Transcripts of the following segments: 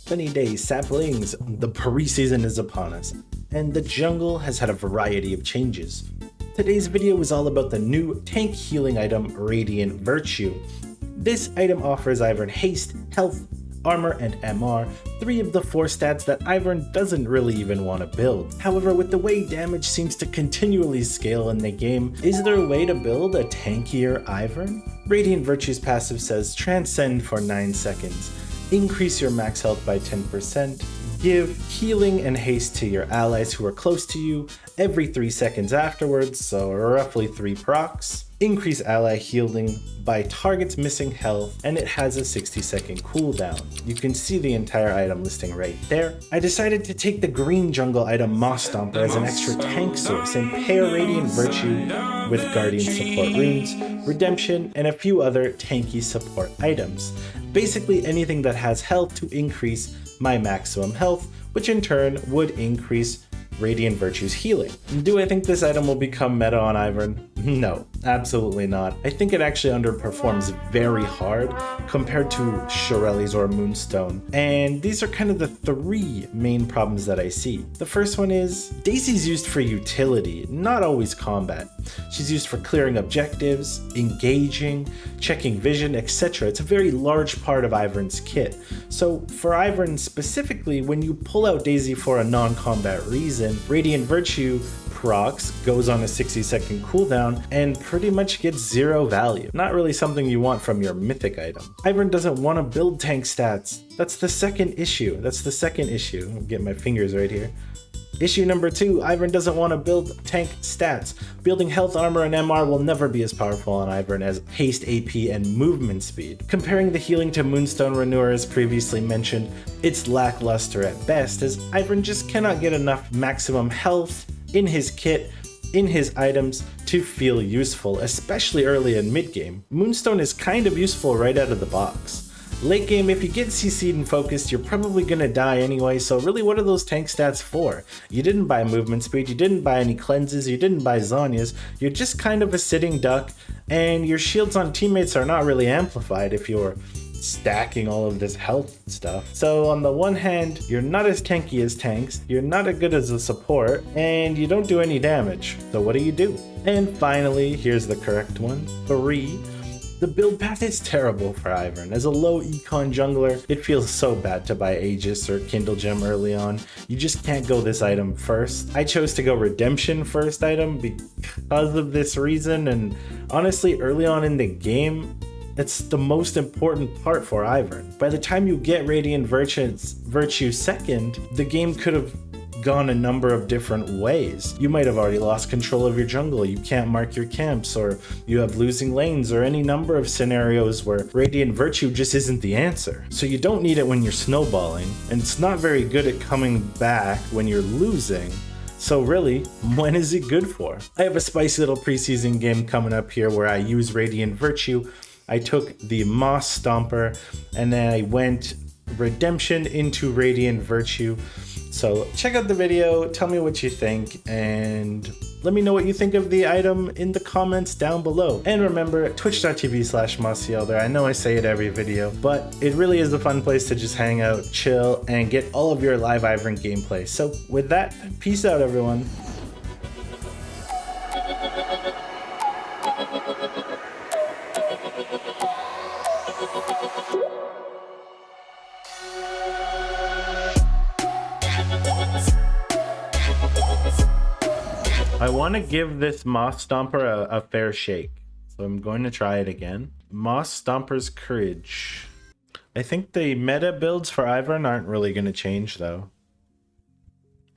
Sunny days, saplings, the preseason is upon us, and the jungle has had a variety of changes. Today's video is all about the new tank healing item, Radiant Virtue. This item offers Ivern haste, health, armor, and MR, 3 of the 4 stats that Ivern doesn't really even want to build. However, with the way damage seems to continually scale in the game, is there a way to build a tankier Ivern? Radiant Virtue's passive says Transcend for 9 seconds, increase your max health by 10%, give healing and haste to your allies who are close to you every 3 seconds afterwards, so roughly 3 procs, increase ally healing by targets missing health, and it has a 60-second cooldown. You can see the entire item listing right there. I decided to take the green jungle item Moss Stomper as an extra tank source and pair Radiant Virtue with Guardian support runes, Redemption, and a few other tanky support items. Basically anything that has health to increase my maximum health, which in turn would increase Radiant Virtue's healing. Do I think this item will become meta on Ivern? No, absolutely not. I think it actually underperforms very hard compared to Shirelles or Moonstone. And these are kind of the 3 main problems that I see. The first one is, Daisy's used for utility, not always combat. She's used for clearing objectives, engaging, checking vision, etc. It's a very large part of Ivern's kit. So for Ivern specifically, when you pull out Daisy for a non-combat reason, Radiant Virtue procs goes on a 60-second cooldown and pretty much gets 0 value. Not really something you want from your mythic item. Ivern doesn't want to build tank stats. That's the second issue. I'll get my fingers right here. Issue number 2, Ivern doesn't want to build tank stats. Building health, armor, and MR will never be as powerful on Ivern as haste, AP, and movement speed. Comparing the healing to Moonstone Renewer as previously mentioned, it's lackluster at best, as Ivern just cannot get enough maximum health in his kit, in his items, to feel useful, especially early and mid game. Moonstone is kind of useful right out of the box. Late game, if you get CC'd and focused, you're probably gonna die anyway, so really what are those tank stats for? You didn't buy movement speed, you didn't buy any cleanses, you didn't buy Zhonya's, you're just kind of a sitting duck, and your shields on teammates are not really amplified if you're stacking all of this health stuff. So on the one hand, you're not as tanky as tanks, you're not as good as a support, and you don't do any damage. So what do? And finally, here's the correct one, 3. The build path is terrible for Ivern. As a low econ jungler, it feels so bad to buy Aegis or Kindle Gem early on. You just can't go this item first. I chose to go Redemption first item because of this reason, and honestly, early on in the game, it's the most important part for Ivern. By the time you get Radiant Virtue second, the game could have gone a number of different ways. You might have already lost control of your jungle, you can't mark your camps, or you have losing lanes, or any number of scenarios where Radiant Virtue just isn't the answer. So you don't need it when you're snowballing, and it's not very good at coming back when you're losing. So really, when is it good for? I have a spicy little preseason game coming up here where I use Radiant Virtue. I took the Moss Stomper and then I went Redemption into Radiant Virtue. So check out the video, tell me what you think, and let me know what you think of the item in the comments down below. And remember, twitch.tv/MossyElder. I know I say it every video, but it really is a fun place to just hang out, chill, and get all of your live Ivern gameplay. So with that, peace out everyone. I want to give this Moss Stomper a fair shake, so I'm going to try it again. Moss Stomper's Courage. I think the meta builds for Ivern aren't really going to change though.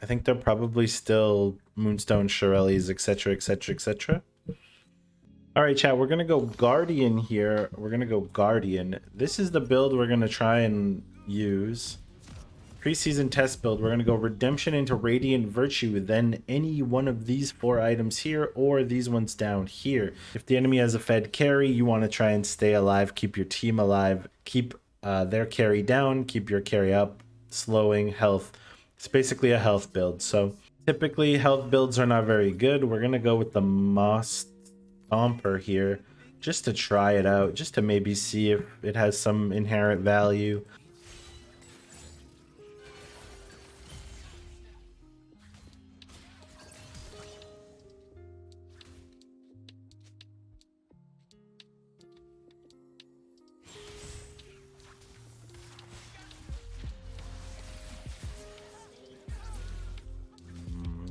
I think they're probably still Moonstone, Shirelles, etc, etc, etc. Alright chat, we're going to go Guardian here. We're going to go Guardian. This is the build we're going to try and use. Preseason test build, we're going to go Redemption into Radiant Virtue, then any one of these 4 items here or these ones down here. If the enemy has a fed carry, you want to try and stay alive, keep your team alive, keep their carry down, keep your carry up, slowing, health. It's basically a health build. So typically health builds are not very good. We're going to go with the Moss Stomper here just to try it out, just to maybe see if it has some inherent value.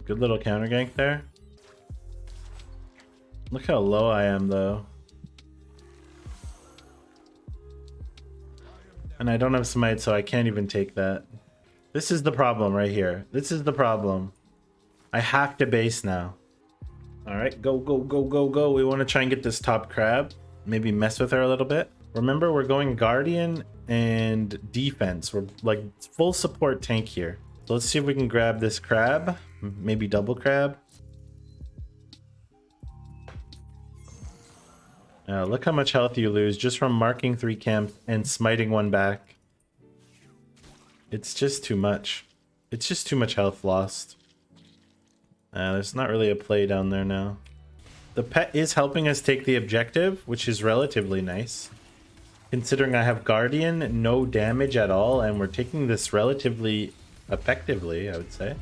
Good little counter gank there. Look how low I am though. And I don't have smite, so I can't even take that. This is the problem right here. This is the problem. I have to base now. All right, go, go, go, go, go. We want to try and get this top crab. Maybe mess with her a little bit. Remember, we're going Guardian and defense. We're like full support tank here. So let's see if we can grab this crab. Maybe double crab. Look how much health you lose just from marking 3 camps and smiting 1 back. It's just too much. It's just too much health lost. There's not really a play down there now. The pet is helping us take the objective, which is relatively nice. Considering I have Guardian, no damage at all, and we're taking this relatively effectively, I would say.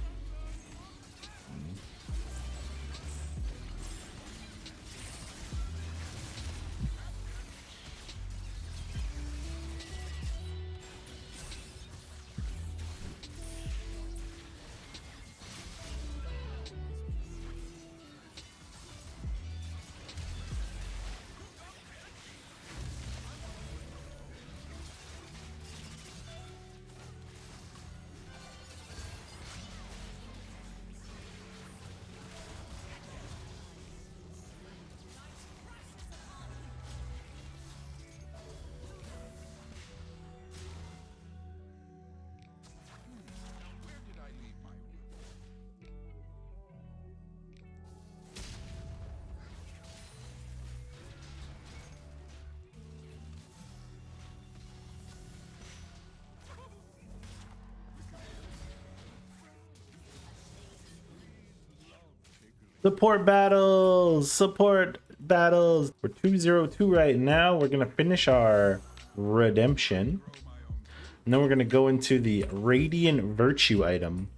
Support battles! Support battles! We're 202 right now. We're going to finish our redemption. And then we're going to go into the Radiant Virtue item.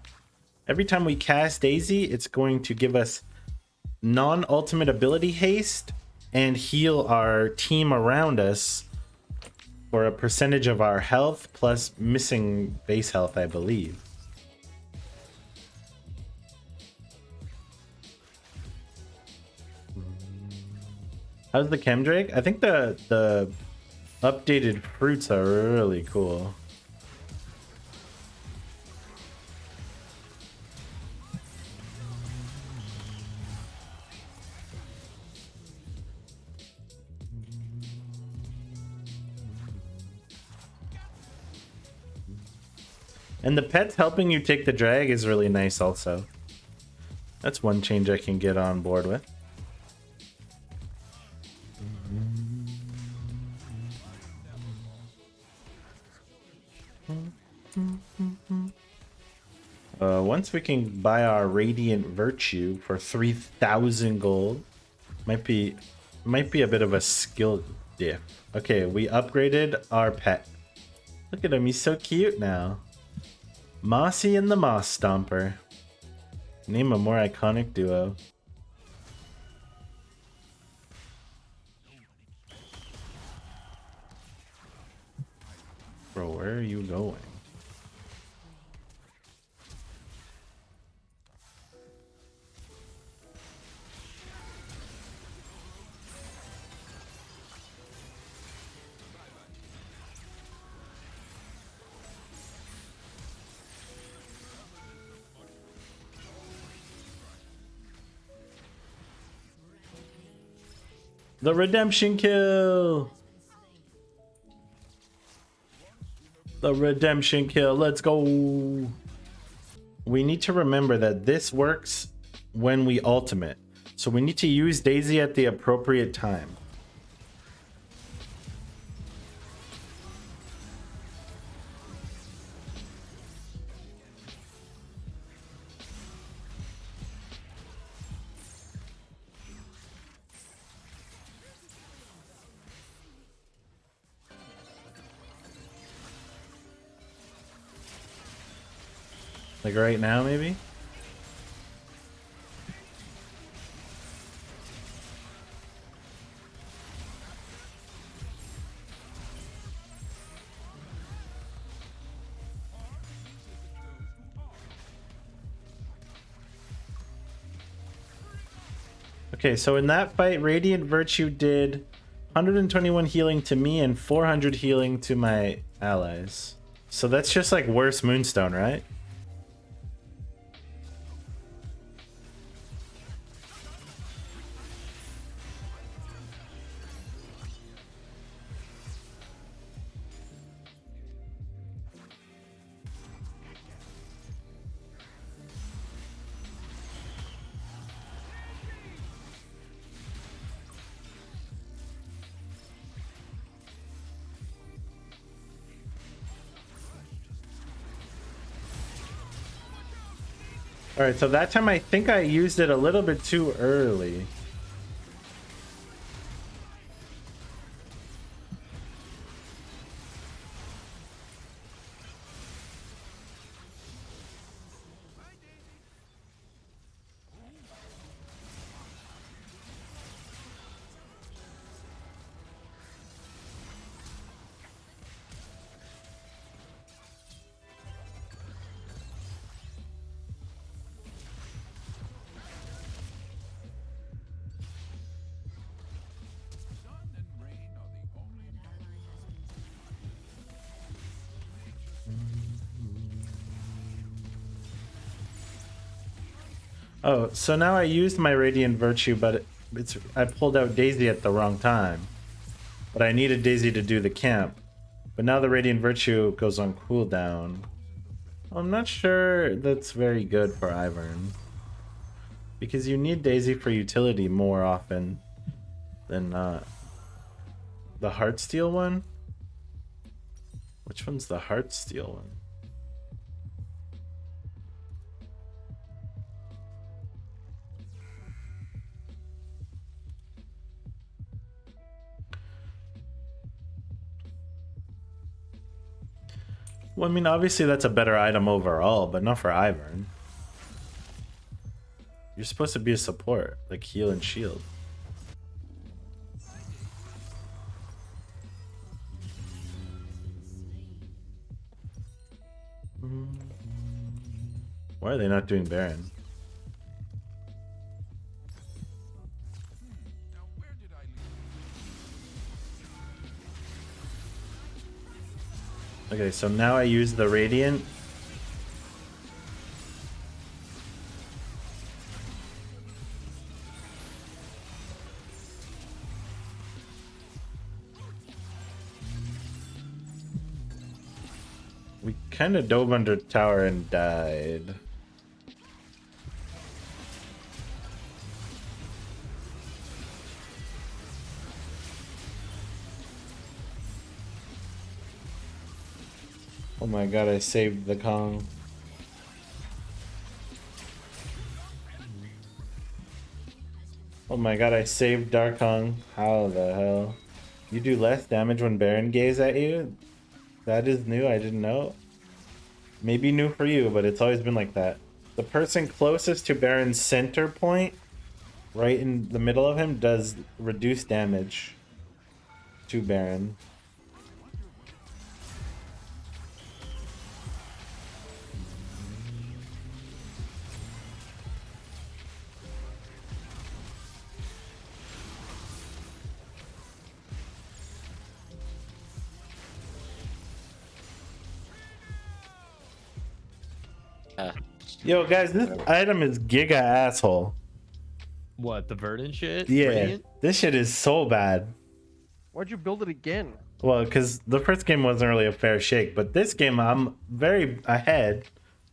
Every time we cast Daisy, it's going to give us non-ultimate ability haste and heal our team around us for a percentage of our health plus missing base health, I believe. How's the Chemdrake? I think the updated fruits are really cool. And the pets helping you take the drag is really nice also. That's one change I can get on board with. Once we can buy our Radiant Virtue for 3,000 gold, might be a bit of a skill diff. Okay, we upgraded our pet. Look at him, he's so cute now. Mossy and the Moss Stomper. Name a more iconic duo. Bro, where are you going? The redemption kill! The redemption kill, let's go! We need to remember that this works when we ultimate. So we need to use Daisy at the appropriate time. Like right now, maybe? Okay, so in that fight, Radiant Virtue did 121 healing to me and 400 healing to my allies. So that's just like worse Moonstone, right? All right, so that time I think I used it a little bit too early. Oh, so now I used my Radiant Virtue, but I pulled out Daisy at the wrong time. But I needed Daisy to do the camp. But now the Radiant Virtue goes on cooldown. I'm not sure that's very good for Ivern. Because you need Daisy for utility more often than not. The Heartsteel one? Which one's the Heartsteel one? Well, I mean, obviously that's a better item overall, but not for Ivern. You're supposed to be a support, like heal and shield. Why are they not doing Baron? Okay, so now I use the Radiant. We kind of dove under tower and died. Oh my god, I saved the Kong. Oh my god, I saved Darkong. How the hell? You do less damage when Baron gaze at you? That is new, I didn't know. Maybe new for you, but it's always been like that. The person closest to Baron's center point, right in the middle of him, does reduced damage to Baron. Yo, guys, this item is giga asshole. What, the Verdant shit? Yeah, Radiant? this shit is so bad. Why'd you build it again? Well, because the first game wasn't really a fair shake, but this game I'm very ahead,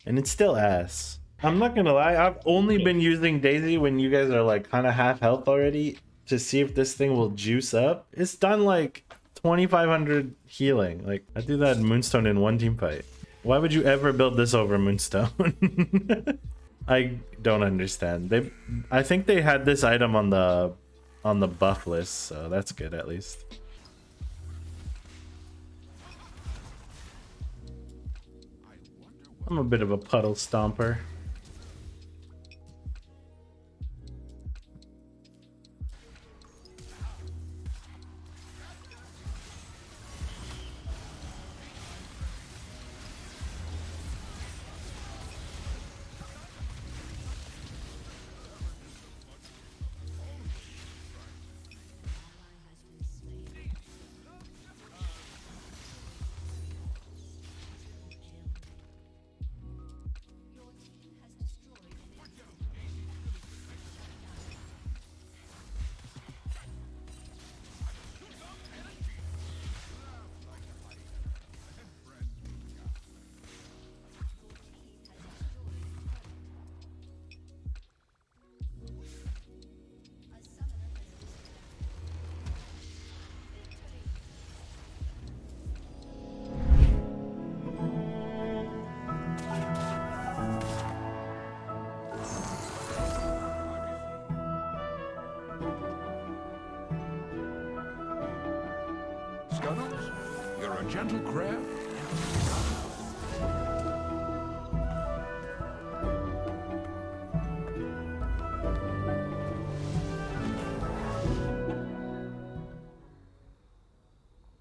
and it's still ass. I'm not gonna lie, I've only been using Daisy when you guys are like kind of half health already to see if this thing will juice up. It's done like 2,500 healing. Like, I do that in Moonstone in one team fight. Why would you ever build this over Moonstone? I don't understand. I think they had this item on the buff list, so that's good at least. I'm a bit of a puddle stomper. gentle craft.